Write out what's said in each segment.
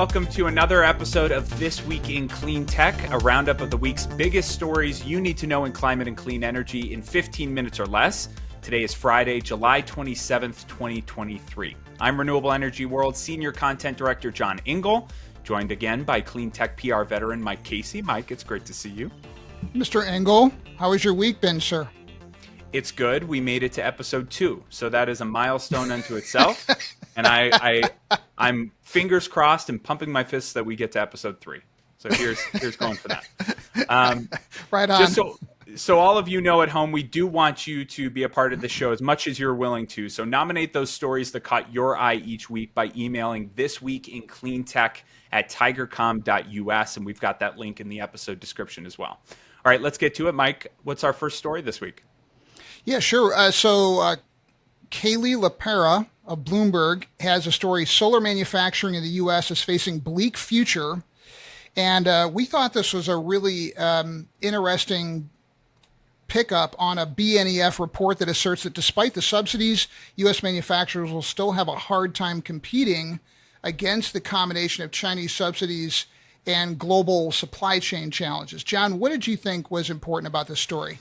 welcome to another episode of This Week in Clean Tech, a roundup of the week's biggest stories you need to know in climate and clean energy in 15 minutes or less. Today is Friday, July 27th, 2023. I'm Renewable Energy World Senior Content Director John Engel, joined again by Clean Tech PR veteran Mike Casey. Mike, it's great to see you. Mr. Engel, how has your week been, sir? It's good. We made it to episode 2, so that is a milestone unto itself. And I'm fingers crossed and pumping my fists that we get to episode 3. So here's going for that. Right on. Just so all of you know at home, we do want you to be a part of the show as much as you're willing to. So nominate those stories that caught your eye each week by emailing thisweekincleantech@tigercomm.us, and we've got that link in the episode description as well. All right, let's get to it. Mike, what's our first story this week? Yeah, sure. So Kaylee LaPera of Bloomberg has a story, solar manufacturing in the U.S. is facing bleak future. And we thought this was a really interesting pickup on a BNEF report that asserts that despite the subsidies, U.S. manufacturers will still have a hard time competing against the combination of Chinese subsidies and global supply chain challenges. John, what did you think was important about this story?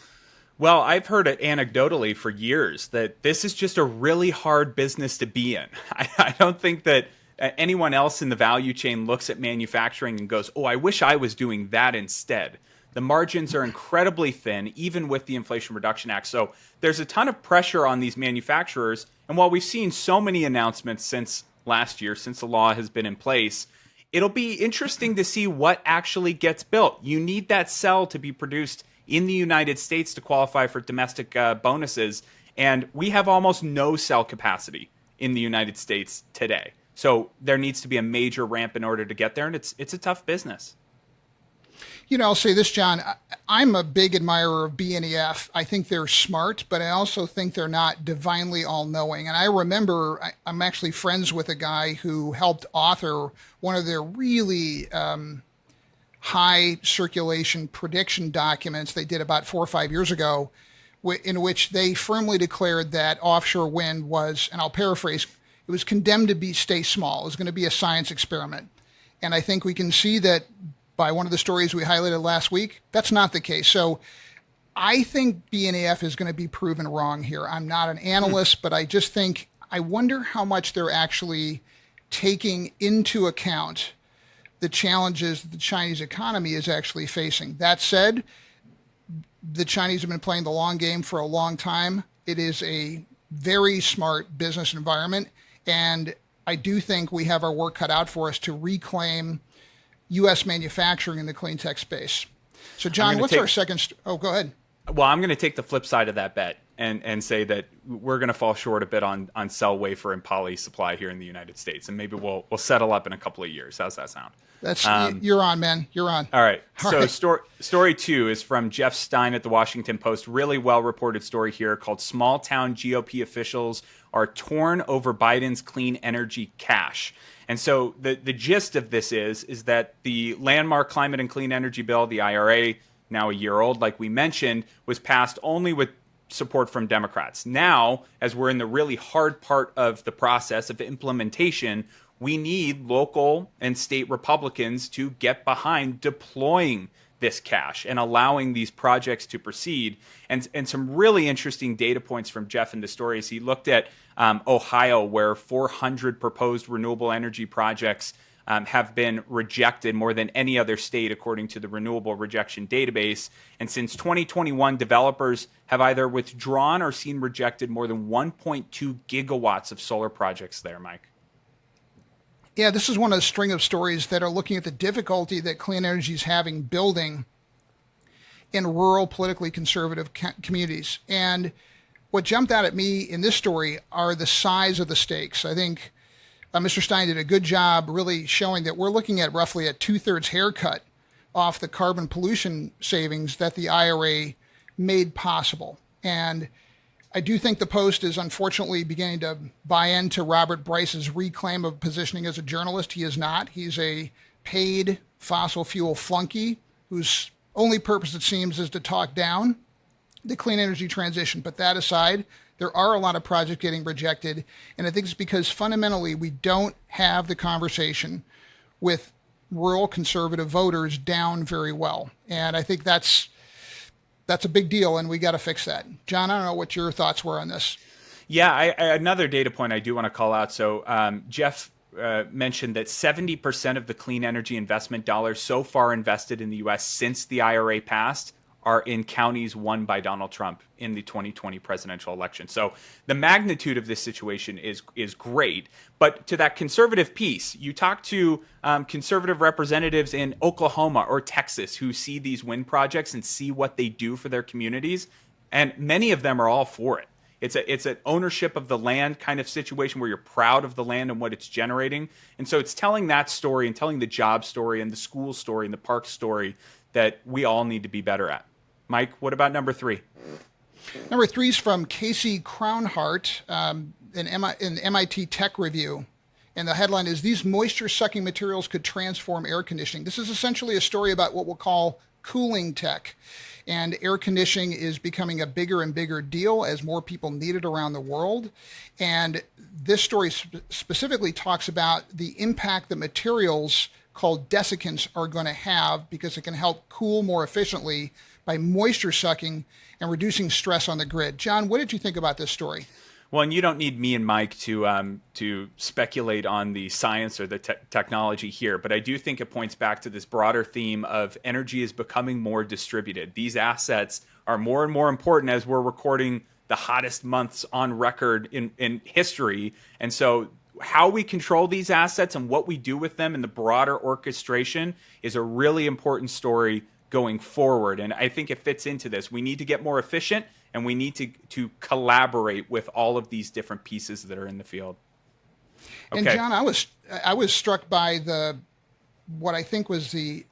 Well, I've heard it anecdotally for years that this is just a really hard business to be in. I don't think that anyone else in the value chain looks at manufacturing and goes, oh, I wish I was doing that instead. The margins are incredibly thin, even with the Inflation Reduction Act. So there's a ton of pressure on these manufacturers. And while we've seen so many announcements since last year, since the law has been in place, it'll be interesting to see what actually gets built. You need that cell to be produced in the United States to qualify for domestic bonuses. And we have almost no cell capacity in the United States today. So there needs to be a major ramp in order to get there. And it's a tough business. You know, I'll say this, John. I'm a big admirer of BNEF. I think they're smart, but I also think they're not divinely all-knowing. And I remember I'm actually friends with a guy who helped author one of their really high circulation prediction documents they did about 4 or 5 years ago, in which they firmly declared that offshore wind was, and I'll paraphrase, it was condemned to stay small. It was going to be a science experiment. And I think we can see that by one of the stories we highlighted last week, that's not the case. So I think BNEF is going to be proven wrong here. I'm not an analyst, but I just think, I wonder how much they're actually taking into account the challenges that the Chinese economy is actually facing. That said, the Chinese have been playing the long game for a long time. It is a very smart business environment. And I do think we have our work cut out for us to reclaim U.S. manufacturing in the clean tech space. So, John, what's our second? Oh, go ahead. Well, I'm going to take the flip side of that bet and say that we're going to fall short a bit on cell, wafer, and poly supply here in the United States. And maybe we'll settle up in a couple of years. How's that sound? That's you're on, man. You're on. All right. Story 2 is from Jeff Stein at the Washington Post. Really well-reported story here called Small-Town GOP Officials Are Torn Over Biden's Clean Energy Cash. And so the gist of this is that the landmark climate and clean energy bill, the IRA, now a year old, like we mentioned, was passed only with support from Democrats. Now, as we're in the really hard part of the process of implementation, we need local and state Republicans to get behind deploying this cash and allowing these projects to proceed. And some really interesting data points from Jeff in the story is he looked at Ohio, where 400 proposed renewable energy projects have been rejected more than any other state, according to the Renewable Rejection Database. And since 2021, developers have either withdrawn or seen rejected more than 1.2 gigawatts of solar projects there, Mike. Yeah, this is one of the string of stories that are looking at the difficulty that clean energy is having building in rural, politically conservative communities. And what jumped out at me in this story are the size of the stakes. I think Mr. Stein did a good job really showing that we're looking at roughly a 2/3 haircut off the carbon pollution savings that the IRA made possible. And I do think the Post is unfortunately beginning to buy into Robert Bryce's reclaim of positioning as a journalist. He is not. He's a paid fossil fuel flunky whose only purpose, it seems, is to talk down the clean energy transition. But that aside, there are a lot of projects getting rejected. And I think it's because fundamentally we don't have the conversation with rural conservative voters down very well. And I think that's a big deal, and we got to fix that. John, I don't know what your thoughts were on this. Yeah, another data point I do want to call out. So Jeff mentioned that 70% of the clean energy investment dollars so far invested in the U.S. since the IRA passed are in counties won by Donald Trump in the 2020 presidential election. So the magnitude of this situation is great. But to that conservative piece, you talk to conservative representatives in Oklahoma or Texas who see these wind projects and see what they do for their communities, and many of them are all for it. It's an ownership of the land kind of situation where you're proud of the land and what it's generating. And so it's telling that story and telling the job story and the school story and the park story that we all need to be better at. Mike, what about number 3? Number 3 is from Casey Crownhart in MIT Tech Review. And the headline is, "These moisture-sucking materials could transform air conditioning." This is essentially a story about what we'll call cooling tech. And air conditioning is becoming a bigger and bigger deal as more people need it around the world. And this story specifically talks about the impact that materials called desiccants are going to have, because it can help cool more efficiently by moisture sucking and reducing stress on the grid. John, what did you think about this story? Well, and you don't need me and Mike to speculate on the science or the technology here, but I do think it points back to this broader theme of energy is becoming more distributed. These assets are more and more important as we're recording the hottest months on record in history. And so how we control these assets and what we do with them in the broader orchestration is a really important story going forward. And I think it fits into this. We need to get more efficient, and we need to collaborate with all of these different pieces that are in the field. Okay. And John, I was struck by what I think was the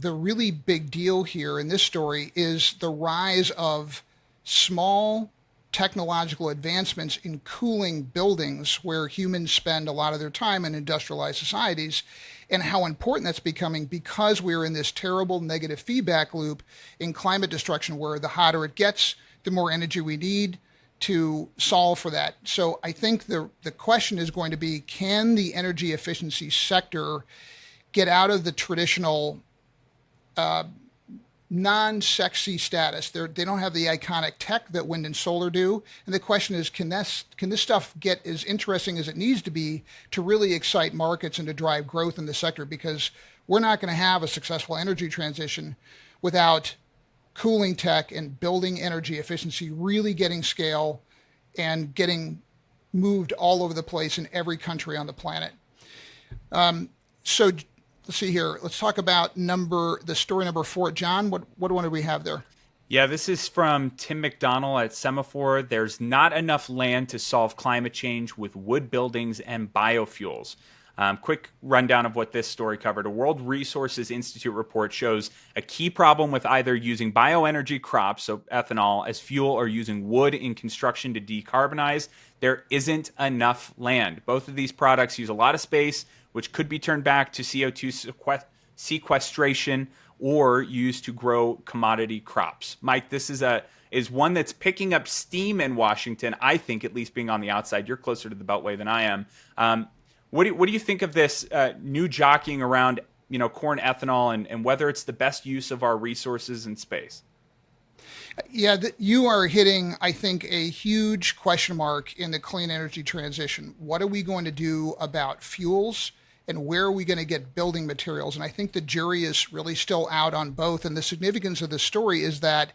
really big deal here in this story is the rise of small technological advancements in cooling buildings where humans spend a lot of their time in industrialized societies, and how important that's becoming because we're in this terrible negative feedback loop in climate destruction where the hotter it gets, the more energy we need to solve for that. So I think the question is going to be, can the energy efficiency sector get out of the traditional non-sexy status? They don't have the iconic tech that wind and solar do. And the question is, can this stuff get as interesting as it needs to be to really excite markets and to drive growth in the sector? Because we're not going to have a successful energy transition without cooling tech and building energy efficiency really getting scale and getting moved all over the place in every country on the planet. So let's see here. Let's talk about the story number 4. John, what one do we have there? Yeah, this is from Tim McDonnell at Semafor. There's not enough land to solve climate change with wood buildings and biofuels. Quick rundown of what this story covered. A World Resources Institute report shows a key problem with either using bioenergy crops, so ethanol, as fuel or using wood in construction to decarbonize. There isn't enough land. Both of these products use a lot of space, which could be turned back to CO2 sequestration or used to grow commodity crops. Mike, this is one that's picking up steam in Washington, I think, at least being on the outside. You're closer to the Beltway than I am. What do you think of this new jockeying around, corn ethanol and whether it's the best use of our resources and space? Yeah, you are hitting, I think, a huge question mark in the clean energy transition. What are we going to do about fuels, and where are we going to get building materials? And I think the jury is really still out on both. And the significance of the story is that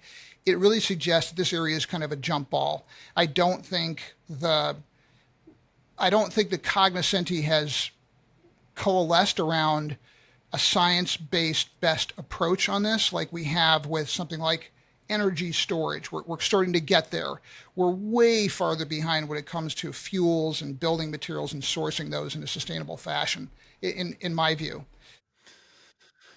it really suggests that this area is kind of a jump ball. I don't think the cognoscenti has coalesced around a science-based best approach on this, like we have with something like energy storage. We're starting to get there. We're way farther behind when it comes to fuels and building materials and sourcing those in a sustainable fashion, in my view.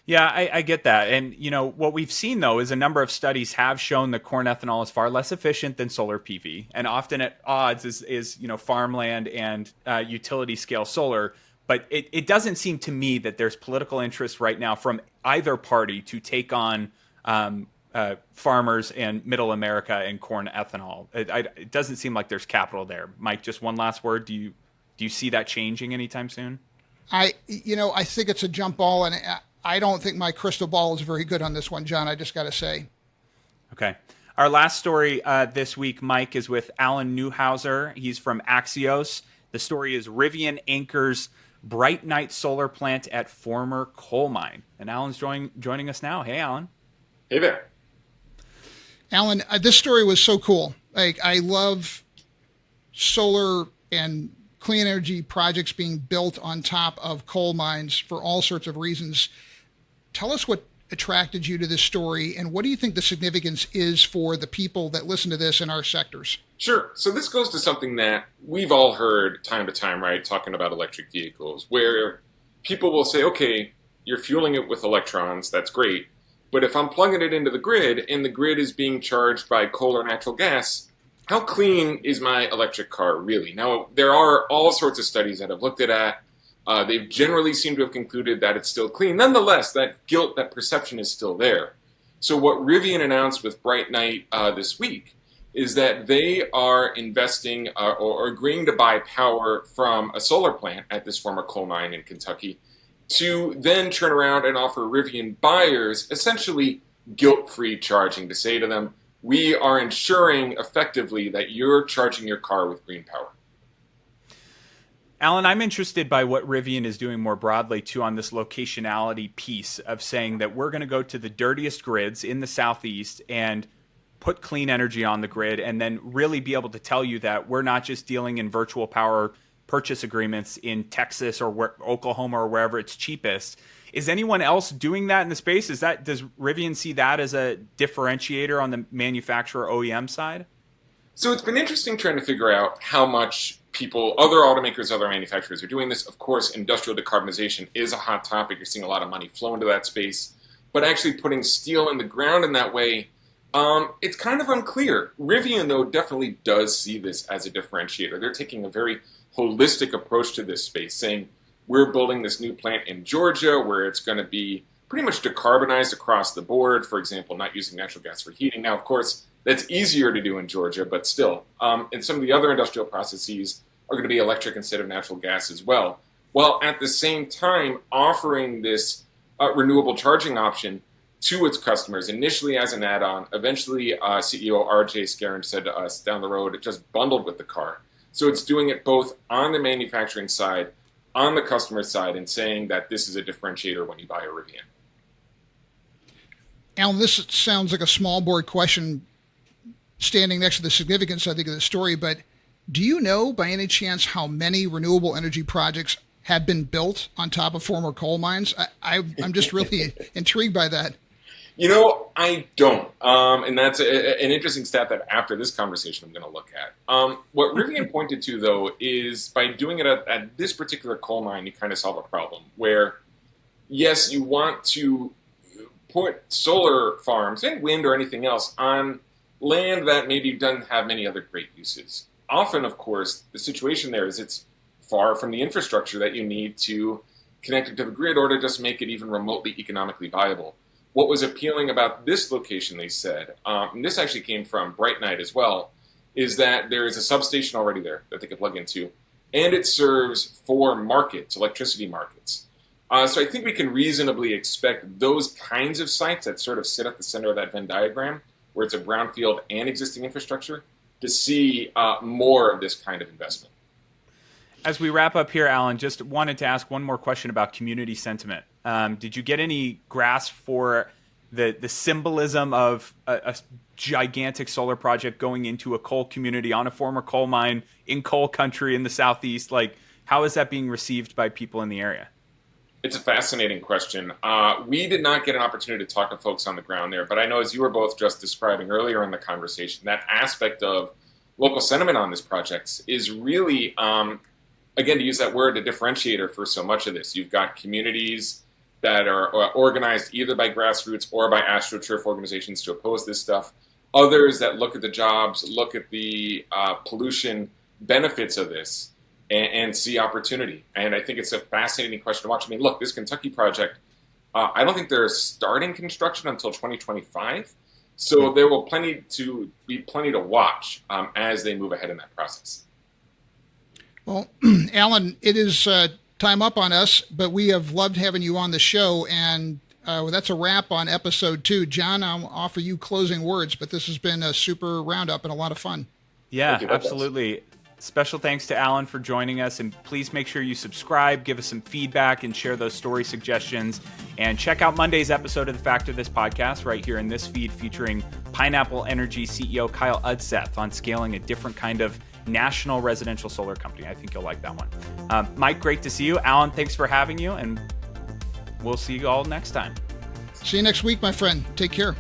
Yeah, I get that. And, what we've seen, though, is a number of studies have shown that corn ethanol is far less efficient than solar PV. And often at odds is farmland and utility scale solar. But it doesn't seem to me that there's political interest right now from either party to take on farmers and middle America and corn ethanol. It doesn't seem like there's capital there. Mike, just one last word. Do you see that changing anytime soon? I think it's a jump ball, and I don't think my crystal ball is very good on this one, John. I just got to say. Okay. Our last story this week, Mike, is with Alan Newhouser. He's from Axios. The story is Rivian anchors BrightNight solar plant at former coal mine. And Alan's joining us now. Hey, Alan. Hey there. Alan, this story was so cool. Like, I love solar and clean energy projects being built on top of coal mines for all sorts of reasons. Tell us what attracted you to this story, and what do you think the significance is for the people that listen to this in our sectors? Sure. So this goes to something that we've all heard time to time, right? Talking about electric vehicles, where people will say, okay, you're fueling it with electrons. That's great. But if I'm plugging it into the grid and the grid is being charged by coal or natural gas, how clean is my electric car really? Now, there are all sorts of studies that have looked at that. They've generally seemed to have concluded that it's still clean. Nonetheless, that guilt, that perception is still there. So what Rivian announced with BrightNight this week is that they are investing or agreeing to buy power from a solar plant at this former coal mine in Kentucky to then turn around and offer Rivian buyers essentially guilt-free charging, to say to them, we are ensuring effectively that you're charging your car with green power. Alan, I'm interested by what Rivian is doing more broadly, too, on this locationality piece of saying that we're going to go to the dirtiest grids in the Southeast and put clean energy on the grid, and then really be able to tell you that we're not just dealing in virtual power purchase agreements in Texas or Oklahoma or wherever it's cheapest. Is anyone else doing that in the space? Does Rivian see that as a differentiator on the manufacturer OEM side? So it's been interesting trying to figure out how much other automakers, other manufacturers are doing this. Of course, industrial decarbonization is a hot topic. You're seeing a lot of money flow into that space. But actually putting steel in the ground in that way, it's kind of unclear. Rivian, though, definitely does see this as a differentiator. They're taking a very holistic approach to this space, saying we're building this new plant in Georgia where it's going to be pretty much decarbonized across the board. For example, not using natural gas for heating. Now, of course, that's easier to do in Georgia, but still. And some of the other industrial processes are going to be electric instead of natural gas as well. While at the same time offering this renewable charging option to its customers, initially as an add-on, eventually CEO RJ Scaron said to us down the road, it just bundled with the car. So it's doing it both on the manufacturing side, on the customer side, and saying that this is a differentiator when you buy a Rivian. Alan, this sounds like a small board question standing next to the significance, I think, of the story, but do you know by any chance how many renewable energy projects have been built on top of former coal mines? I'm just really intrigued by that. You know, I don't. And that's an interesting stat that after this conversation I'm going to look at. What Rivian pointed to, though, is by doing it at this particular coal mine, you kind of solve a problem where, yes, you want to put solar farms and wind or anything else on land that maybe doesn't have many other great uses. Often, of course, the situation there is it's far from the infrastructure that you need to connect it to the grid or to just make it even remotely economically viable. What was appealing about this location, they said, and this actually came from BrightNight as well, is that there is a substation already there that they could plug into, and it serves 4 markets, electricity markets. So I think we can reasonably expect those kinds of sites that sort of sit at the center of that Venn diagram, where it's a brownfield and existing infrastructure, to see more of this kind of investment. As we wrap up here, Alan, just wanted to ask one more question about community sentiment. Did you get any grasp for the symbolism of a gigantic solar project going into a coal community on a former coal mine in coal country in the Southeast? Like, how is that being received by people in the area? It's a fascinating question. We did not get an opportunity to talk to folks on the ground there, but I know, as you were both just describing earlier in the conversation, that aspect of local sentiment on this project is really, again, to use that word, a differentiator for so much of this. You've got communities that are organized either by grassroots or by AstroTurf organizations to oppose this stuff. Others that look at the jobs, look at the pollution benefits of this, and see opportunity. And I think it's a fascinating question to watch. I mean, look, this Kentucky project, I don't think they're starting construction until 2025. So there will be plenty to watch as they move ahead in that process. Well, Alan, it is time up on us, but we have loved having you on the show. And that's a wrap on episode 2. John, I'll offer you closing words, but this has been a super roundup and a lot of fun. Yeah, absolutely. Special thanks to Alan for joining us, and please make sure you subscribe, give us some feedback, and share those story suggestions. And check out Monday's episode of the Fact of This podcast right here in this feed, featuring Pineapple Energy CEO Kyle Udseth on scaling a different kind of national residential solar company. I think you'll like that one. Mike, great to see you. Alan, thanks for having you, and we'll see you all next time. See you next week, my friend. Take care.